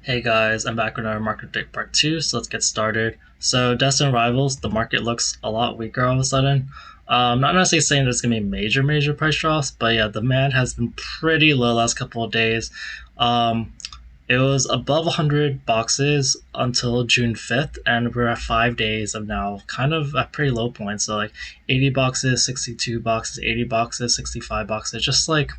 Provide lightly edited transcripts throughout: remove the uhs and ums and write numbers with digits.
Hey guys, I'm back with another market update part 2, so let's get started. So, Destin Rivals, the market looks a lot weaker all of a sudden. Not necessarily saying there's going to be major price drops, but yeah, demand has been pretty low last couple of days. Um, it was above 100 boxes until June 5th, and we're at 5 days of now kind of at pretty low points. So, like 80 boxes, 62 boxes, 80 boxes, 65 boxes, just like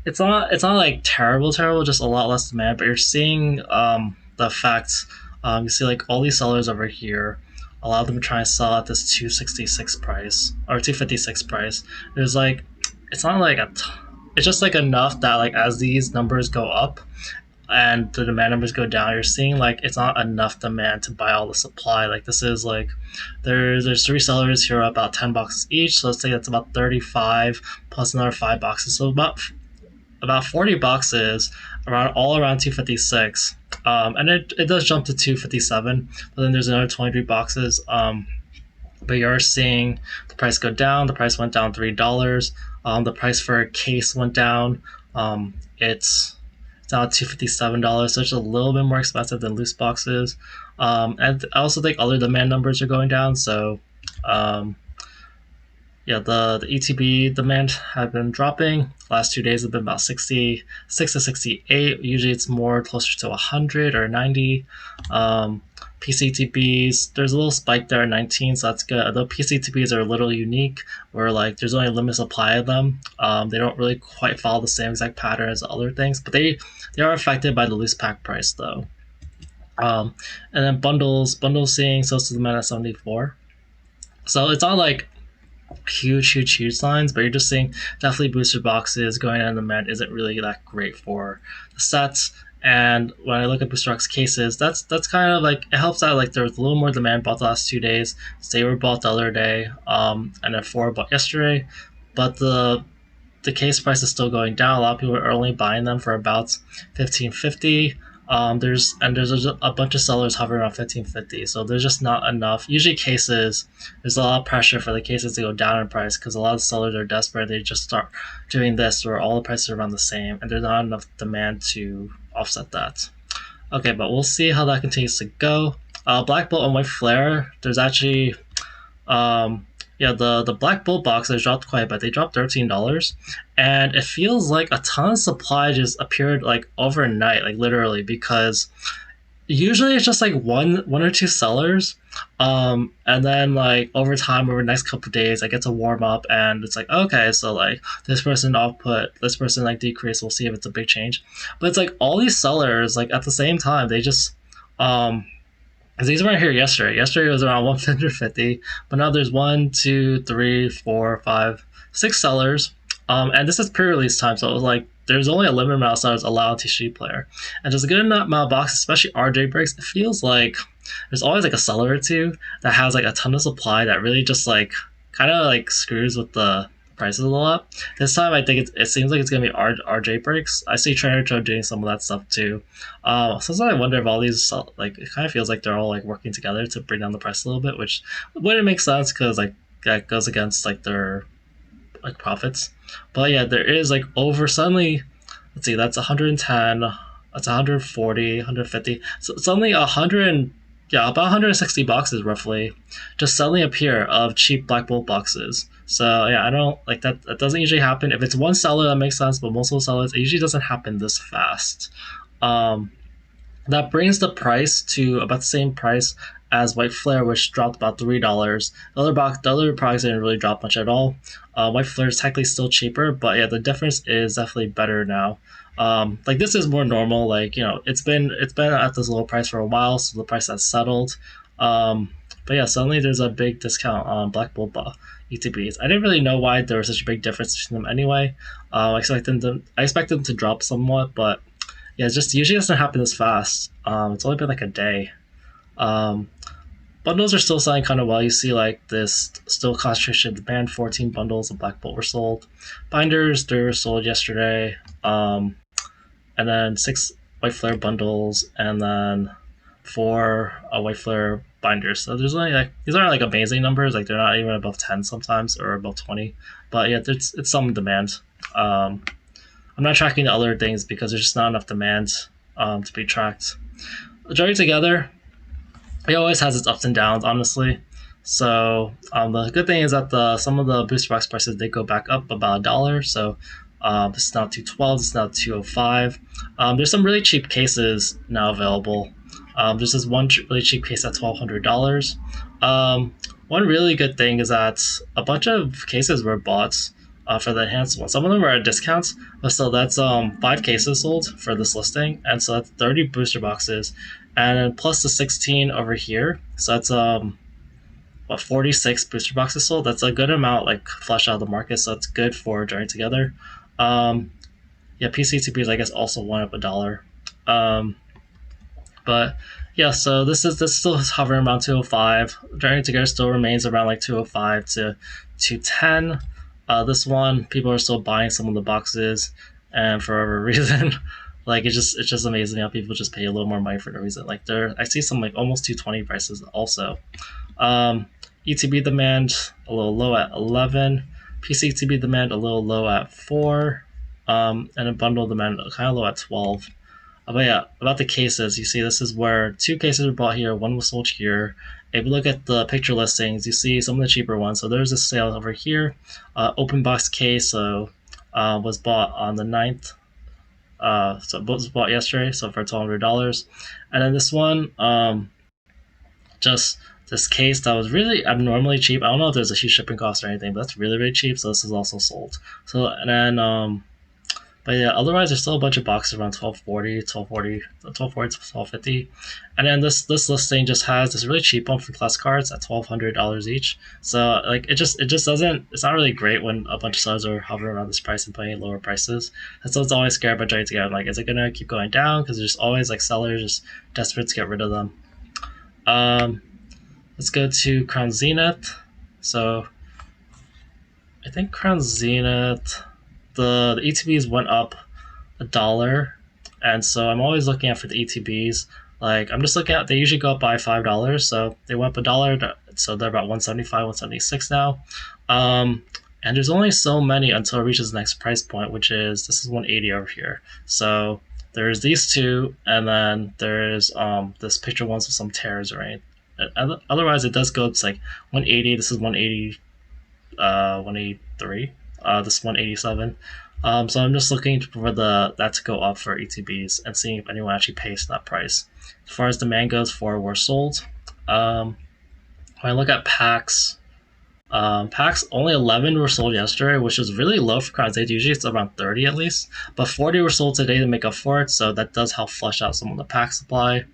it's not like terrible, just a lot less demand. But you're seeing the effects. You see like all these sellers over here. A lot of them are trying to sell at this 266 price or 256 price. There's like, it's not like it's just like enough that like as these numbers go up and the demand numbers go down, you're seeing like it's not enough demand to buy all the supply. Like this is like there's three sellers here about 10 boxes each, so let's say that's about 35 plus another 5 boxes, so about 40 boxes around all around 256. And it does jump to 257, but then there's another 23 boxes. But you're seeing the price go down. The price went down $3. The price for a case went down. It's now at $257, so it's a little bit more expensive than loose boxes. And I also think other demand numbers are going down. So um, yeah, the ETB demand have been dropping. Last 2 days have been about 66 to 68. Usually it's more closer to 100 or 90. PCTBs, there's a little spike there at 19, so that's good. Although PCTBs are a little unique, where like there's only a limited supply of them. They don't really quite follow the same exact pattern as other things, but they are affected by the loose pack price though. And then bundles seeing social demand at 74. So it's not like huge signs, but you're just seeing definitely booster boxes going in the demand isn't really that great for the sets. And when I look at booster box cases, that's kind of like it helps out. Like there was a little more demand bought the last 2 days. They were bought the other day, and then 4 bought yesterday. But the case price is still going down. A lot of people are only buying them for about 1550. There's a bunch of sellers hovering around 1550, so there's just not enough. Usually cases, there's a lot of pressure for the cases to go down in price because a lot of sellers are desperate. They just start doing this where all the prices are around the same, and there's not enough demand to offset that. Okay, but we'll see how that continues to go. Black Bolt and White Flare, there's actually yeah, the Black Bolt boxes dropped quite a bit. They dropped $13, and it feels like a ton of supply just appeared like overnight, like literally, because usually it's just like one or two sellers, and then like over time, over the next couple of days, I get to warm up, and it's like okay, so like this person output, this person like decrease. We'll see if it's a big change, but it's like all these sellers like at the same time they just um because these weren't here yesterday. Yesterday it was around 150, but now there's one, two, three, four, five, 6 sellers. And this is pre-release time, so it was like there's only a limited amount of sellers allowed to TCG player, and there's a good amount of boxes, especially RJ breaks. It feels like there's always like a seller or two that has like a ton of supply that really just like kind of like screws with the prices a lot. This time I think it seems like it's gonna be RJ breaks. I see Trainer Joe doing some of that stuff too. Sometimes I wonder if all these like it kind of feels like they're all like working together to bring down the price a little bit, which wouldn't make sense because like that goes against like their like profits. But yeah, there is like over suddenly. Let's see, that's 110. That's 140, 150. So suddenly 100. Yeah, about 160 boxes roughly just suddenly appear of cheap Black Bolt boxes. So yeah, I don't like that. That doesn't usually happen. If it's one seller, that makes sense, but most of the sellers, it usually doesn't happen this fast. Um, that brings the price to about the same price as White Flare, which dropped about $3. The other products didn't really drop much at all. White Flare is technically still cheaper, but yeah, the difference is definitely better now. Like this is more normal. Like it's been at this low price for a while, so the price has settled. But yeah, suddenly there's a big discount on Black Bulba ETBs. I didn't really know why there was such a big difference between them anyway. I expect them to drop somewhat, but yeah, it just usually doesn't happen this fast. It's only been like a day. Um, Bundles are still selling kind of well. You see like this still concentration demand. 14 bundles of Black Bolt were sold. Binders, they were sold yesterday. And then 6 White Flare bundles, and then 4 White Flare binders. So there's only like these aren't like amazing numbers. Like they're not even above 10 sometimes or above 20. But yeah, it's some demand. I'm not tracking the other things because there's just not enough demand to be tracked. Joining together, it always has its ups and downs, honestly. So the good thing is that some of the booster box prices they go back up about $1. So this is now 212. This is now 205. There's some really cheap cases now available. There's this one really cheap case at $1,200. One really good thing is that a bunch of cases were bought for the enhanced one. Some of them were at discounts, but still, that's 5 cases sold for this listing, and so that's 30 booster boxes, and then plus the 16 over here. So that's 46 booster boxes sold. That's a good amount, like flush out of the market. So that's good for joining together. Yeah, PCTPs I guess also went up $1. But yeah, so this still is hovering around 205. Joining together still remains around like 205 to 210. This one, people are still buying some of the boxes, and for whatever reason, like it's just amazing how people just pay a little more money for no reason. Like I see some like almost 220 prices also. ETB demand a little low at 11. PCTB demand a little low at 4. And a bundle demand kind of low at 12. But yeah, about the cases, you see this is where 2 cases were bought here, 1 was sold here. If you look at the picture listings, you see some of the cheaper ones. So there's a sale over here. Open box case was bought on the 9th. So it was bought yesterday, so for $1,200. And then this one, just this case that was really abnormally cheap. I don't know if there's a huge shipping cost or anything, but that's really, really cheap. So this is also sold. So, and then, but yeah, otherwise there's still a bunch of boxes around 1240 to 1250. And then this listing just has this really cheap one for class cards at $1,200 each. So like it just doesn't, it's not really great when a bunch of sellers are hovering around this price and putting lower prices. And so it's always scared about joining together. Like, is it gonna keep going down? Because there's always like sellers just desperate to get rid of them. Let's go to Crown Zenith. So I think Crown Zenith, the ETBs went up $1, and so I'm always looking out for the ETBs. Like I'm just looking at, they usually go up by $5, so they went up $1, so they're about 175, 176 now. And there's only so many until it reaches the next price point, which is this is 180 over here. So there's these two, and then there's this picture ones with some tears, right? Otherwise, it does go to like 180. This is 180, 183. This is 187. So I'm just looking for that to go up for ETBs and seeing if anyone actually pays that price. As far as demand goes, 4 were sold. When I look at packs, only 11 were sold yesterday, which is really low for Crown Zenith. Usually it's around 30 at least, but 40 were sold today to make up for it. So that does help flush out some of the pack supply.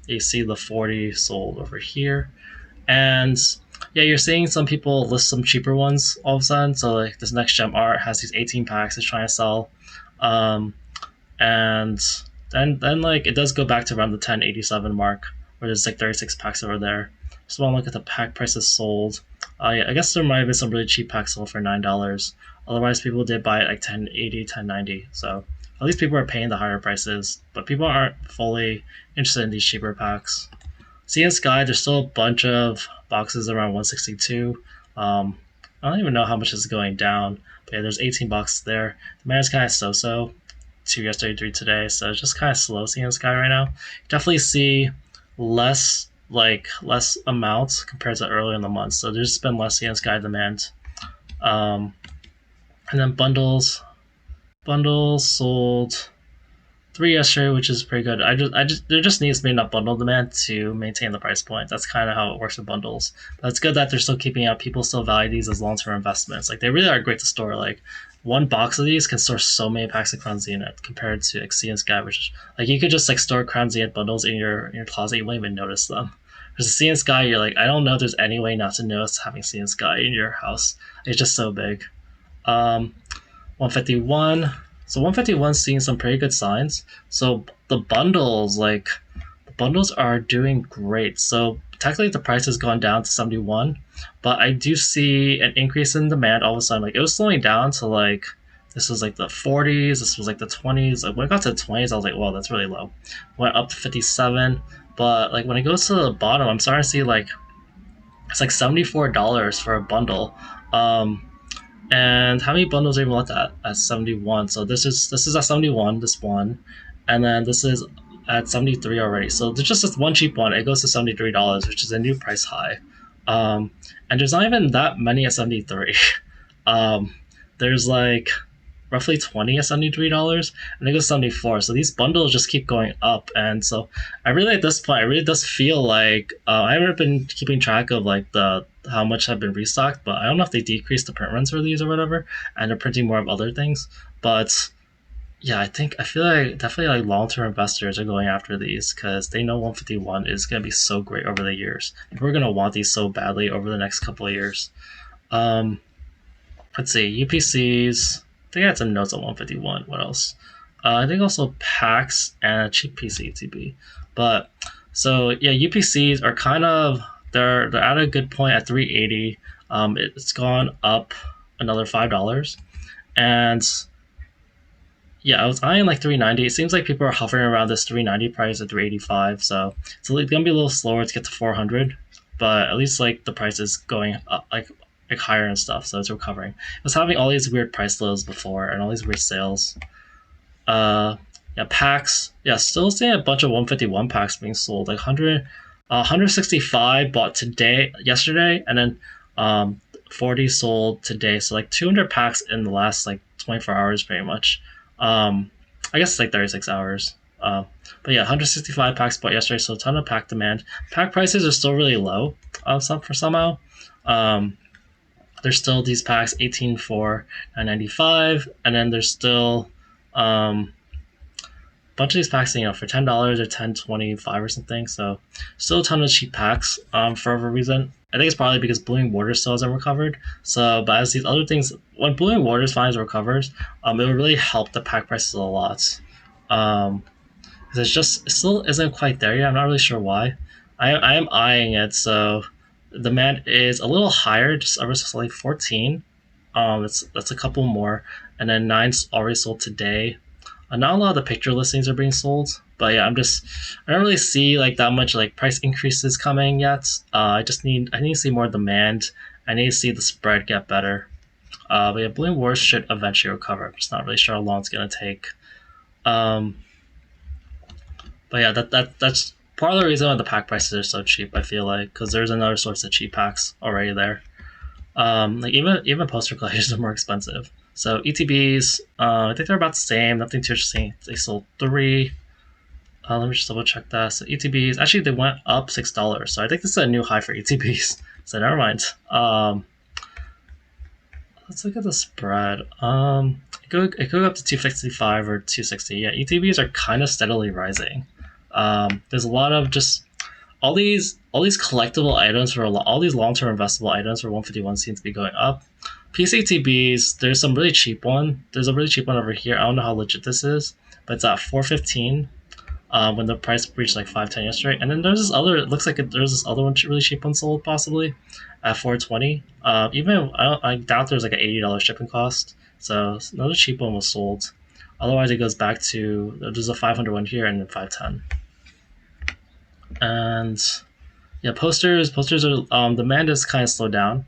You see the 40 sold over here, and yeah, you're seeing some people list some cheaper ones all of a sudden. So like this Next Gem Art has these 18 packs it's trying to sell, and then like it does go back to around the 1087 mark, where there's like 36 packs over there. Just want to look at the pack prices sold. Yeah, I guess there might have been some really cheap packs sold for $9. Otherwise, people did buy it like 1080, 1090. So at least people are paying the higher prices, but people aren't fully interested in these cheaper packs. Sea and Sky, there's still a bunch of boxes around 162. I don't even know how much is going down, but yeah, there's 18 boxes there. Demand is kind of so-so. 2 yesterday, 3 today, so it's just kind of slow Sea and Sky right now. You definitely see less amounts compared to earlier in the month, so there's been less Sea and Sky demand. And then bundles sold 3 yesterday, which is pretty good. There just needs to be enough bundle demand to maintain the price point. That's kind of how it works with bundles. But it's good that they're still keeping out. People still value these as long-term investments. Like they really are great to store. Like one box of these can store so many packs of Crown Zenith compared to like Sea and Sky, which like you could just like store Crown Zenith bundles in your closet, you won't even notice them. Versus Sea and Sky, you're like, I don't know if there's any way not to notice having Sea and Sky in your house. It's just so big. 151. So 151's seeing some pretty good signs. So the bundles are doing great. So technically the price has gone down to 71, but I do see an increase in demand all of a sudden. Like it was slowing down to like, this was like the 40s, this was like the 20s. Like when it got to the 20s, I was like, whoa, that's really low. Went up to 57, but like when it goes to the bottom, I'm starting to see like, it's like $74 for a bundle. And how many bundles are even left at 71? So this is at 71, this one, and then this is at 73 already. So there's just this one cheap one. It goes to $73, which is a new price high. Um, and there's not even that many at 73. Um, there's like roughly 20 at $73, and it goes 74. So these bundles just keep going up, and so I really at this point, I really does feel like I haven't been keeping track of like the how much have been restocked, but I don't know if they decreased the print runs for these or whatever, and they're printing more of other things. But yeah, I feel like definitely like long term investors are going after these because they know 151 is going to be so great over the years. We're going to want these so badly over the next couple of years. Um, let's see, UPCs. I think I had some notes on 151. What else? I think also packs and a cheap PC ETB. But so yeah, UPCs are kind of they're at a good point at 380. It's gone up another $5, and yeah, I was eyeing like 390. It seems like people are hovering around this 390 price at 385. So it's gonna be a little slower to get to 400, but at least like the price is going up, like higher and stuff. So it's recovering. It was having all these weird price lows before and all these weird sales. Yeah, packs. Yeah, still seeing a bunch of 151 packs being sold. Like 165 bought yesterday, and then 40 sold today. So like 200 packs in the last like 24 hours, pretty much. Um, I guess it's like 36 hours. But yeah, 165 packs bought yesterday, so a ton of pack demand. Pack prices are still really low. Somehow. Um, there's still these packs 18 for 995, and then there's still a bunch of these packs, for $10 or 10.25 or something. So still a ton of cheap packs for whatever reason. I think it's probably because Blooming Waters still hasn't recovered. So, but as these other things, when Blooming Waters finally recovers, it will really help the pack prices a lot. Because it still isn't quite there yet. I'm not really sure why. I am eyeing it. So the demand is a little higher, just ever so slightly 14. That's a couple more, and then nine's already sold today. Not a lot of the picture listings are being sold, but yeah, I don't really see like that much like price increases coming yet. I need to see more demand. I need to see the spread get better. But yeah, Bloom Wars should eventually recover. I'm just not really sure how long it's gonna take. Um, but yeah, that's part of the reason why the pack prices are so cheap. I feel like because there's another source of cheap packs already there. Like even poster collectors are more expensive. So ETBs, I think they're about the same. Nothing too interesting. They sold 3. Let me just double check that. So ETBs actually they went up $6. So I think this is a new high for ETBs. So never mind. Let's look at the spread. It could go up to 255 or 260. Yeah, ETBs are kind of steadily rising. There's a lot of just all these collectible items for all these long-term investable items for 151 seem to be going up. PCTBs, there's some really cheap one. There's a really cheap one over here. I don't know how legit this is, but it's at 415. When the price reached like 510 yesterday, and then there's this other. It looks like there's this other one really cheap one sold possibly at 420. Even I doubt there's like an $80 shipping cost. So another cheap one was sold. Otherwise, it goes back to there's a 500 one here and then 510. And yeah, posters are demand is kind of slowed down,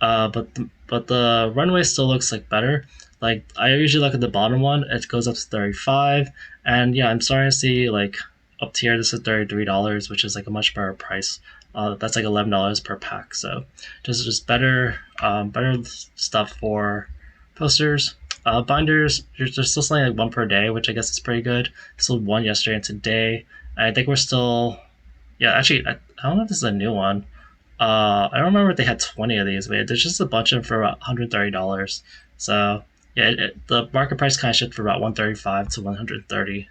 but the runway still looks like better. Like I usually look at the bottom one, it goes up to 35, and yeah, I'm starting to see like up tier this is $33, which is like a much better price. That's like $11 per pack. So just better stuff for posters. Binders, they're still selling like one per day, which I guess is pretty good. Sold one yesterday and today. I think we're still, yeah. Actually, I don't know if this is a new one. I don't remember if they had 20 of these, but there's just a bunch of them for about $130. So yeah, the market price kind of shifted for about 135 to 130.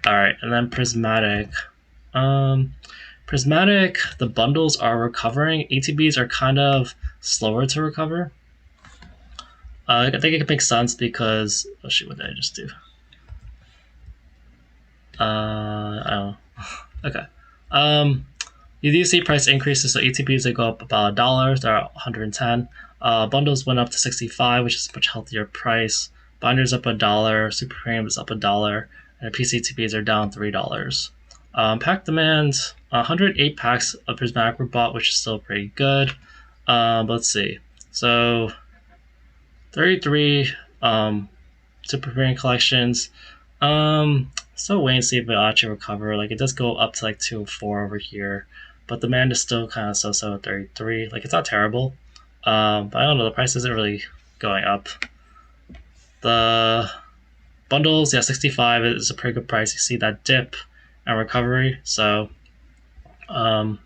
All right, and then Prismatic. Prismatic, the bundles are recovering. ATBs are kind of slower to recover. I think it makes sense because oh shoot, what did I just do? I don't know. Okay. You do see price increases, so ETBs they go up about $1. They're at 110. Bundles went up to 65, which is a much healthier price. Binders up $1. Super Premium is up $1, and PCTBs are down $3. Pack demand, 108 packs of Prismatic were bought, which is still pretty good. Let's see. So 33 Super Premium collections. Still waiting to see if it'll actually recover. Like it does go up to like 204 over here, but demand is still kind of so at 33. Like it's not terrible, but I don't know. The price isn't really going up. The bundles, yeah, 65 is a pretty good price. You see that dip and recovery, so um,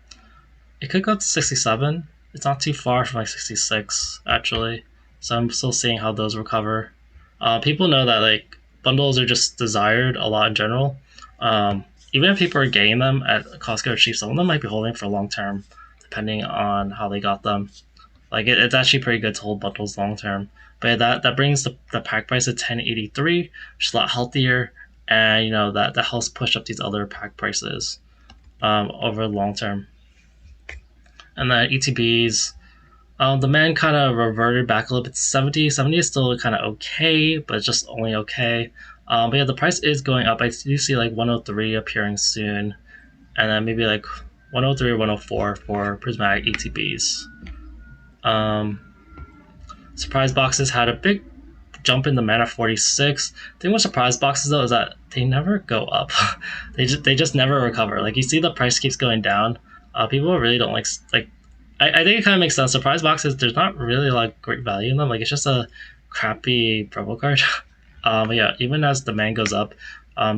it could go up to 67. It's not too far from like 66 actually. So I'm still seeing how those recover. People know that like bundles are just desired a lot in general. Even if people are getting them at Costco or cheap, some of them might be holding for long term, depending on how they got them. Like it's actually pretty good to hold bundles long term. But that brings the pack price to 1083, which is a lot healthier, and you know that helps push up these other pack prices over the long term. And then ETBs, the man kind of reverted back a little bit to 70. 70 is still kind of okay, but it's just only okay. But yeah, the price is going up. I do see like 103 appearing soon, and then maybe like 103 or 104 for prismatic ETBs. Surprise boxes had a big jump in the mana 46. The thing with surprise boxes though is that they never go up. They just never recover. Like you see the price keeps going down. People really don't like I think it kind of makes sense. Surprise boxes, there's not really like great value in them. Like it's just a crappy promo card. But yeah, even as demand goes up,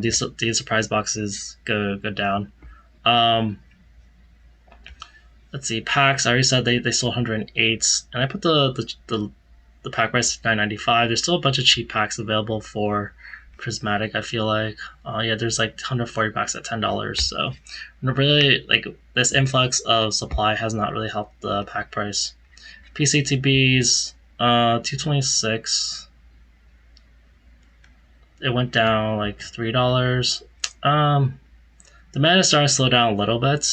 these surprise boxes go down. Um, let's see, packs. I already said they sold 108, and I put the pack price 995. There's still a bunch of cheap packs available for prismatic. I feel like, yeah, there's like 140 packs at $10. So, really, like this influx of supply has not really helped the pack price. PCTBs, 226. It went down like $3. Demand is starting to slow down a little bit.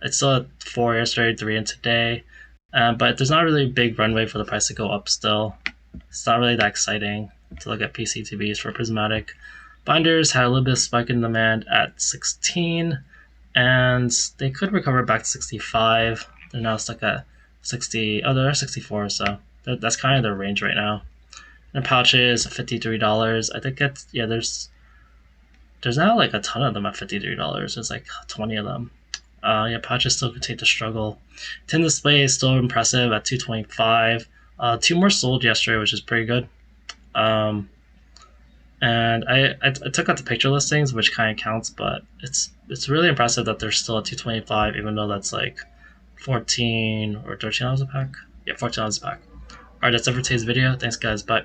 It's still at 4 yesterday, 3 in today. But there's not really a big runway for the price to go up still. It's not really that exciting to look at PCTBs for prismatic. Binders had a little bit of spike in demand at 16, and they could recover back to 65. They're now stuck at 60. Oh, they're 64, so that's kind of their range right now. And pouches, $53. I think it's, yeah, there's now like a ton of them at $53. There's like 20 of them. Yeah, pouches still continue to struggle. Tin display is still impressive at 225. 2 more sold yesterday, which is pretty good. And I took out the picture listings, which kind of counts, but it's really impressive that they're still at 225, even though that's like 14 or $13 a pack. Yeah, $14 a pack. Alright, that's it for today's video. Thanks, guys. Bye.